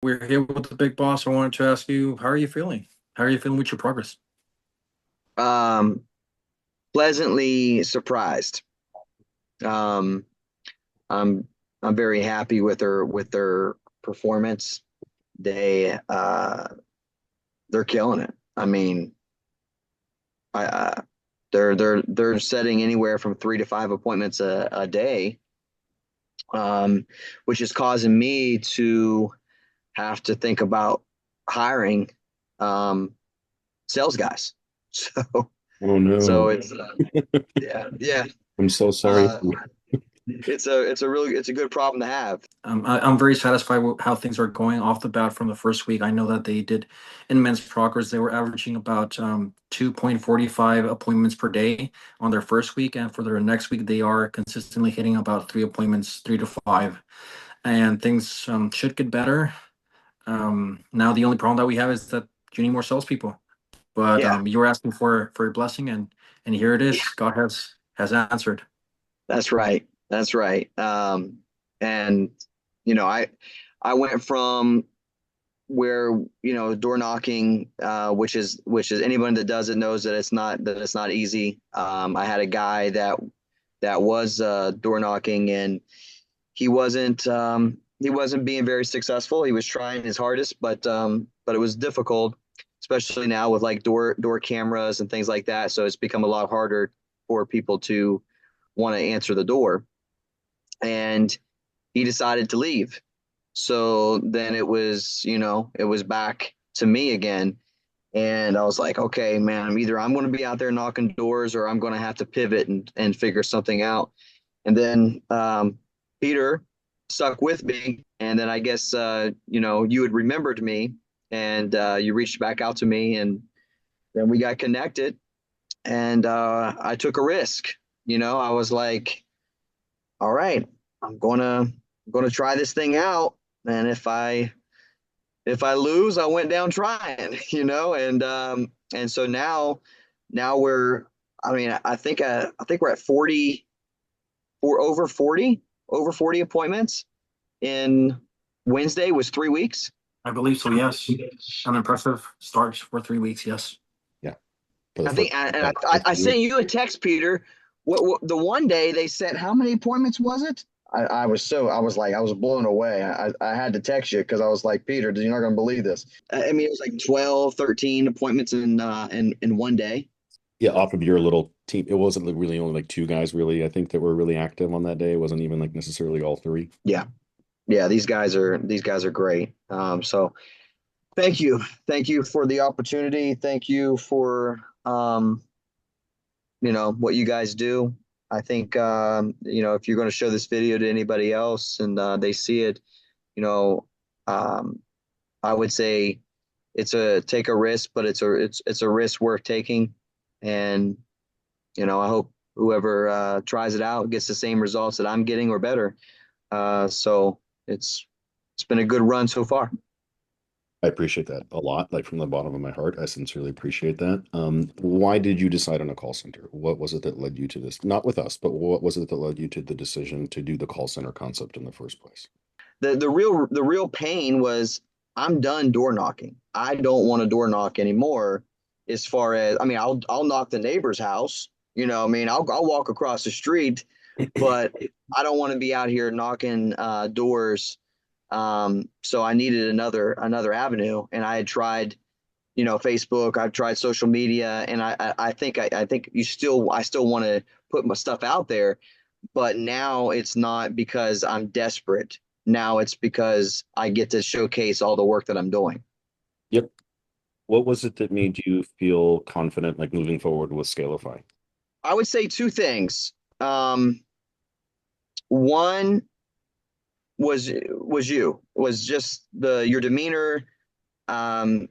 We're here with the big boss. I wanted to ask you, how are you feeling? How are you feeling with your progress? Um, Pleasantly surprised. Um, I'm I'm very happy with their performance. They they're killing it. I mean, they're setting anywhere from 3 to 5 appointments a day, which is causing me to have to think about hiring um, sales guys. So Oh no. it's yeah. I'm so sorry. Uh, it's a good problem to have. I'm very satisfied with how things are going off the bat from the first week. I know that they did immense progress. They were averaging about 2.45 appointments per day on their first week, and for their next week, they are consistently hitting about 3 appointments, 3 to 5. And things should get better. Now, the only problem that we have is that you need more salespeople. But Yeah, you were asking for a blessing, and here it is. God has answered. that's right. That's right. And I went from where door knocking, which is anyone that does it knows that it's not easy. I had a guy that was door knocking, and he wasn't being very successful. He was trying his hardest, but it was difficult, especially now with like door cameras and things like that. So it's become a lot harder for people to want to answer the door. And he decided to leave. So then it was back to me again. And I was like, okay, man, I'm going to be out there knocking doors, or I'm going to have to pivot and figure something out. And then Peter stuck with me. And then I guess, you had remembered me, and you reached back out to me, and then we got connected, and I took a risk. I was like, all right, I'm gonna try this thing out. And if I lose, I went down trying, and so now I think we're at 40, or over 40 appointments in Wednesday was 3 weeks. I believe so. Yes, an impressive start for 3 weeks. Yes. Yeah, for the I first think, and like I sent you a text, Peter. What the one day they said, how many appointments was it? I was blown away. I had to text you because I was like, Peter, you're not going to believe this. I mean, it was like 12, 13 appointments in one day. yeah, off of your little team. It wasn't like really only like two guys really, I think, that were really active on that day. It wasn't even like necessarily all three. Yeah, yeah, these guys are great. So thank you for the opportunity. Thank you for what you guys do. I think if you're going to show this video to anybody else, and they see it, you know, um, I would say it's a take a risk, but it's a risk worth taking. And I hope whoever tries it out gets the same results that I'm getting, or better. So it's been a good run so far. I appreciate that a lot, like from the bottom of my heart. I sincerely appreciate that. Why did you decide on a call center? What was it that led you to this? Not with us, but what was it that led you to the decision to do the call center concept in the first place? The real pain was, I'm done door knocking. I don't want to door knock anymore. As far as, I mean, I'll knock the neighbor's house. I mean, I'll walk across the street, but I don't want to be out here knocking doors. So I needed another avenue, and I had tried, Facebook. I've tried social media, and I think I still want to put my stuff out there, but now it's not because I'm desperate. Now it's because I get to showcase all the work that I'm doing. Yep. What was it that made you feel confident, like moving forward with Scalify? I would say two things. One was just the your demeanor. Um,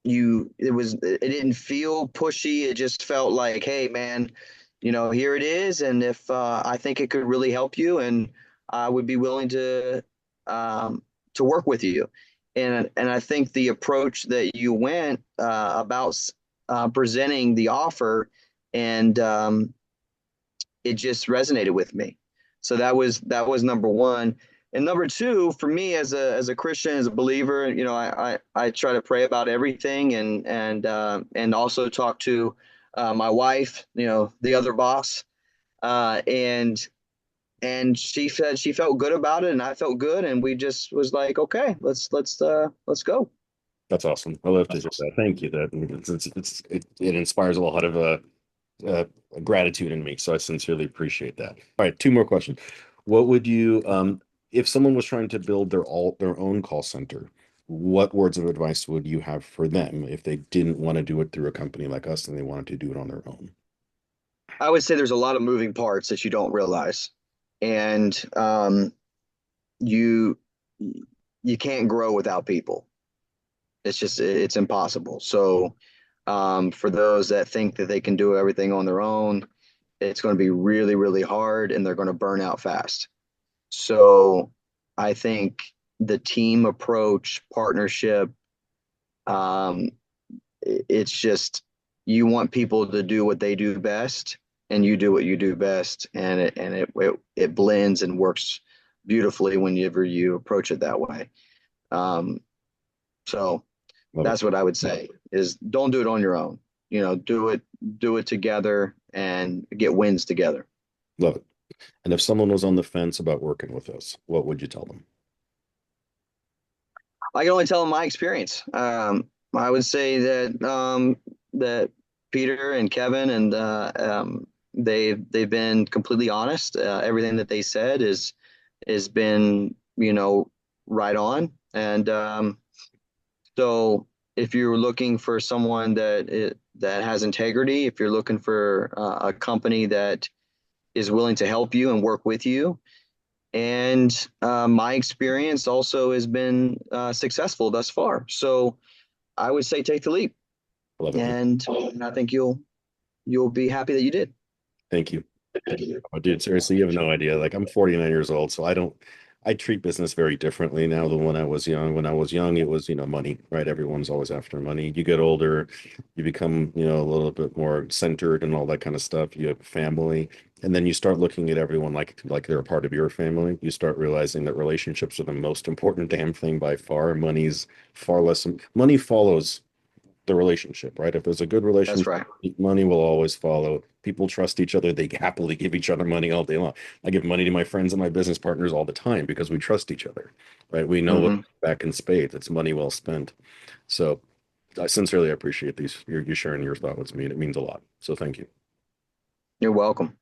it didn't feel pushy. It just felt like, hey man, here it is, and if I think it could really help you, and I would be willing um, to work with you. And I think the approach that you went about presenting the offer, and it just resonated with me. So that was number one. And number two, for me as a Christian, as a believer, you know, I try to pray about everything, and also talk to my wife, you know, the other boss, uh, and and she said she felt good about it, and I felt good, and we just was like, okay, let's go. That's awesome. I love to hear that. Thank you. That it inspires a lot of uh, gratitude in me. So I sincerely appreciate that. All right, two more questions. What would you, if someone was trying to build their own call center, what words of advice would you have for them if they didn't want to do it through a company like us and they wanted to do it on their own? I would say there's a lot of moving parts that you don't realize, and you you can't grow without people. It's impossible. So for those that think that they can do everything on their own, it's going to be really, really hard, and they're going to burn out fast. So I think the team approach, partnership, um, it's just you want people to do what they do best, and you do what you do best, and it blends and works beautifully whenever you approach it that way. Um, so Love it. that's what I would say is don't do it on your own. You know, do it together and get wins together. Love it. And if someone was on the fence about working with us, what would you tell them? I can only tell them my experience. I would say that Peter and Kevin and they've been completely honest. Everything that they said is been, you know, right on. And so if you're looking for someone that has integrity, if you're looking for a company that is willing to help you and work with you, and my experience also has been successful thus far. So I would say take the leap, I love it, man. and I think you'll be happy that you did. Thank you. Oh, dude, seriously, you have no idea. Like I'm 49 years old, so I treat business very differently now than when I was young. When I was young, it was, money, right? Everyone's always after money. You get older, you become, a little bit more centered and all that kind of stuff. You have a family, and then you start looking at everyone like they're a part of your family. You start realizing that relationships are the most important damn thing by far. Money's far less. Money follows the relationship, right? If there's a good That's relationship, right. money will always follow. People trust each other. They happily give each other money all day long. I give money to my friends and my business partners all the time because we trust each other, right? We know what Hmm. back in spades. It's money well spent. So I sincerely appreciate you sharing your thought with me. It means a lot. So thank you. You're welcome.